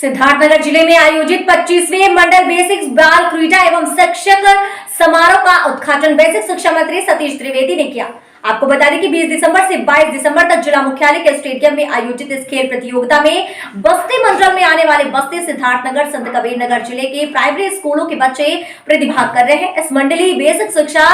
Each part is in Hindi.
सिद्धार्थनगर जिले में आयोजित 25वें मंडल बेसिक बाल क्रीड़ा एवं शिक्षक समारोह का उद्घाटन बेसिक शिक्षा मंत्री सतीश द्विवेदी ने किया। आपको बता दें कि 20 दिसंबर से 22 दिसंबर तक जिला मुख्यालय के स्टेडियम में आयोजित इस खेल प्रतियोगिता में बस्ती मंडल में आने वाले बस्ती, सिद्धार्थनगर, संत कबीर नगर जिले के प्राइमरी स्कूलों के बच्चे प्रतिभाग कर रहे हैं। इस मंडलीय बेसिक शिक्षा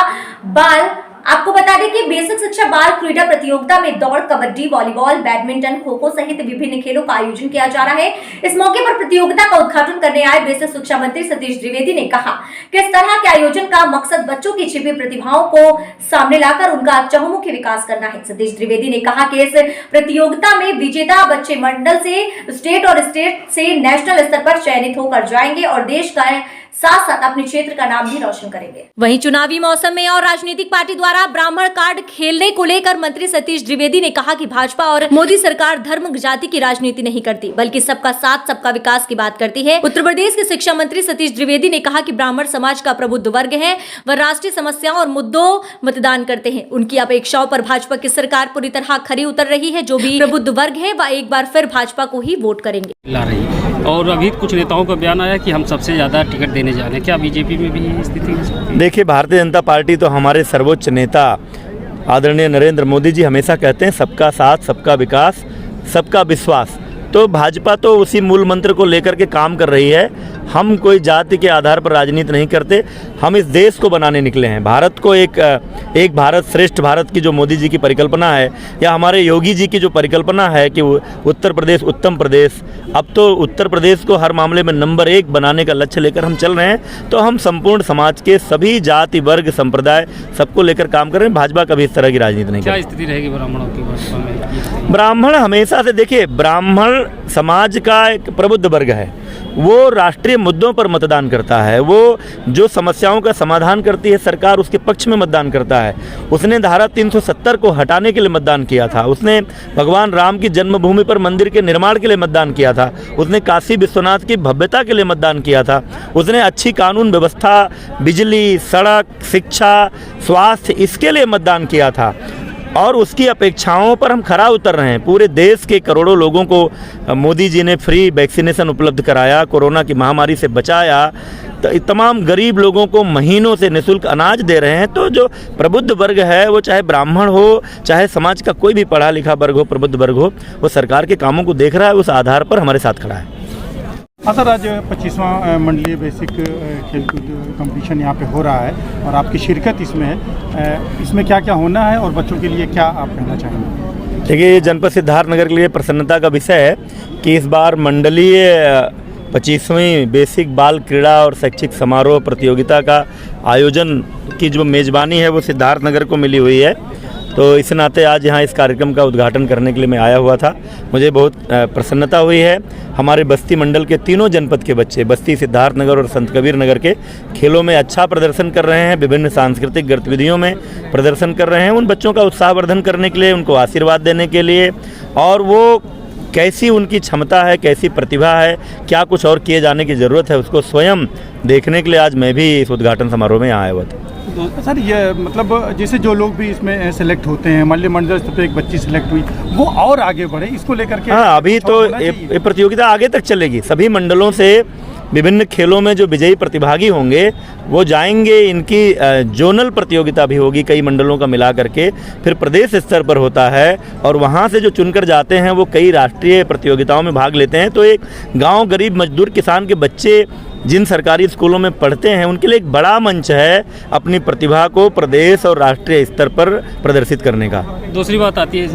बाल आपको बता दें कि बेसिक शिक्षा बाल क्रीड़ा प्रतियोगिता में दौड़, कबड्डी, वॉलीबॉल, बैडमिंटन, खो-खो सहित विभिन्न खेलों का आयोजन किया जा रहा है। इस मौके पर प्रतियोगिता का उद्घाटन करने आए बेसिक शिक्षा मंत्री सतीश द्विवेदी ने कहा कि इस तरह के आयोजन का मकसद बच्चों की छिपी प्रतिभाओं को सामने लाकर उनका चहुमुखी विकास करना है। सतीश द्विवेदी ने कहा कि इस प्रतियोगिता में विजेता बच्चे मंडल से स्टेट और स्टेट से नेशनल स्तर पर चयनित होकर जाएंगे और देश का साथ साथ अपने क्षेत्र का नाम भी रोशन करेंगे। वहीं चुनावी मौसम में और राजनीतिक पार्टी द्वारा ब्राह्मण कार्ड खेलने को लेकर मंत्री सतीश द्विवेदी ने कहा कि भाजपा और मोदी सरकार धर्म जाति की राजनीति नहीं करती, बल्कि सबका साथ सबका विकास की बात करती है। उत्तर प्रदेश के शिक्षा मंत्री सतीश द्विवेदी ने कहा कि ब्राह्मण समाज का प्रबुद्ध वर्ग है, वह राष्ट्रीय समस्याओं और मुद्दों मतदान करते हैं। उनकी अपेक्षाओं पर भाजपा की सरकार पूरी तरह खरी उतर रही है। जो भी प्रबुद्ध वर्ग है वह एक बार फिर भाजपा को ही वोट करेंगे। और अभी कुछ नेताओं का बयान आया कि हम सबसे ज्यादा टिकट देने जा रहे हैं, क्या बीजेपी में भी यही स्थिति हो सकती है? देखिए, भारतीय जनता पार्टी तो हमारे सर्वोच्च नेता आदरणीय नरेंद्र मोदी जी हमेशा कहते हैं सबका साथ, सबका विकास, सबका विश्वास। तो भाजपा तो उसी मूल मंत्र को लेकर के काम कर रही है। हम कोई जाति के आधार पर राजनीति नहीं करते, हम इस देश को बनाने निकले हैं। भारत को एक भारत श्रेष्ठ भारत की जो मोदी जी की परिकल्पना है, या हमारे योगी जी की जो परिकल्पना है कि उत्तर प्रदेश उत्तम प्रदेश, अब तो उत्तर प्रदेश को हर मामले में नंबर 1 बनाने का लक्ष्य लेकर हम चल रहे हैं। तो हम संपूर्ण समाज के सभी जाति, वर्ग, संप्रदाय सबको लेकर काम कर रहे हैं। भाजपा कभी इस तरह की राजनीति नहीं करती। क्या स्थिति रहेगी ब्राह्मणों की भाजपा में? ब्राह्मण हमेशा से, देखिए, ब्राह्मण समाज का एक प्रबुद्ध वर्ग है। वो राष्ट्रीय मुद्दों पर मतदान करता है। वो जो समस्याओं का समाधान करती है सरकार, उसके पक्ष में मतदान करता है। उसने धारा 370 को हटाने के लिए मतदान किया था। उसने भगवान राम की जन्मभूमि पर मंदिर के निर्माण के लिए मतदान किया था। उसने काशी विश्वनाथ की भव्यता के लिए मतदान किया था। उसने अच्छी कानून व्यवस्था, बिजली, सड़क, शिक्षा, स्वास्थ्य, इसके लिए मतदान किया था। और उसकी अपेक्षाओं पर हम खरा उतर रहे हैं। पूरे देश के करोड़ों लोगों को मोदी जी ने फ्री वैक्सीनेशन उपलब्ध कराया, कोरोना की महामारी से बचाया। तो तमाम गरीब लोगों को महीनों से निःशुल्क अनाज दे रहे हैं। तो जो प्रबुद्ध वर्ग है, वो चाहे ब्राह्मण हो, चाहे समाज का कोई भी पढ़ा लिखा वर्ग हो, प्रबुद्ध वर्ग हो, वो सरकार के कामों को देख रहा है, उस आधार पर हमारे साथ खड़ा है। हाँ सर, आज 25वां मंडलीय बेसिक खेलकूद कंपटीशन यहाँ पे हो रहा है और आपकी शिरकत इसमें है। इसमें क्या क्या होना है और बच्चों के लिए क्या आप कहना चाहेंगे? देखिए, जनपद सिद्धार्थनगर के लिए प्रसन्नता का विषय है कि इस बार मंडलीय 25वीं बेसिक बाल क्रीड़ा और शैक्षिक समारोह प्रतियोगिता का आयोजन की जो मेज़बानी है वो सिद्धार्थनगर को मिली हुई है। तो इस नाते आज यहाँ इस कार्यक्रम का उद्घाटन करने के लिए मैं आया हुआ था। मुझे बहुत प्रसन्नता हुई है। हमारे बस्ती मंडल के तीनों जनपद के बच्चे, बस्ती, सिद्धार्थनगर और संत कबीर नगर के, खेलों में अच्छा प्रदर्शन कर रहे हैं, विभिन्न सांस्कृतिक गतिविधियों में प्रदर्शन कर रहे हैं। उन बच्चों का उत्साहवर्धन करने के लिए, उनको आशीर्वाद देने के लिए, और वो कैसी उनकी क्षमता है, कैसी प्रतिभा है, क्या कुछ और किए जाने की ज़रूरत है, उसको स्वयं देखने के लिए आज मैं भी इस उद्घाटन समारोह में आया हुआ था। तो सर, ये मतलब जैसे जो लोग भी इसमें सेलेक्ट होते हैं, मान लीजिए मंडल स्तर पर एक बच्ची सेलेक्ट हुई, वो और आगे बढ़े, इसको लेकर के? हाँ, अभी तो ये प्रतियोगिता आगे तक चलेगी। सभी मंडलों से विभिन्न खेलों में जो विजयी प्रतिभागी होंगे वो जाएंगे। इनकी जोनल प्रतियोगिता भी होगी कई मंडलों का मिला करके, फिर प्रदेश स्तर पर होता है, और वहाँ से जो चुनकर जाते हैं वो कई राष्ट्रीय प्रतियोगिताओं में भाग लेते हैं। तो एक गांव, गरीब मजदूर किसान के बच्चे जिन सरकारी स्कूलों में पढ़ते हैं, उनके लिए एक बड़ा मंच है अपनी प्रतिभा को प्रदेश और राष्ट्रीय स्तर पर प्रदर्शित करने का। दूसरी बात आती है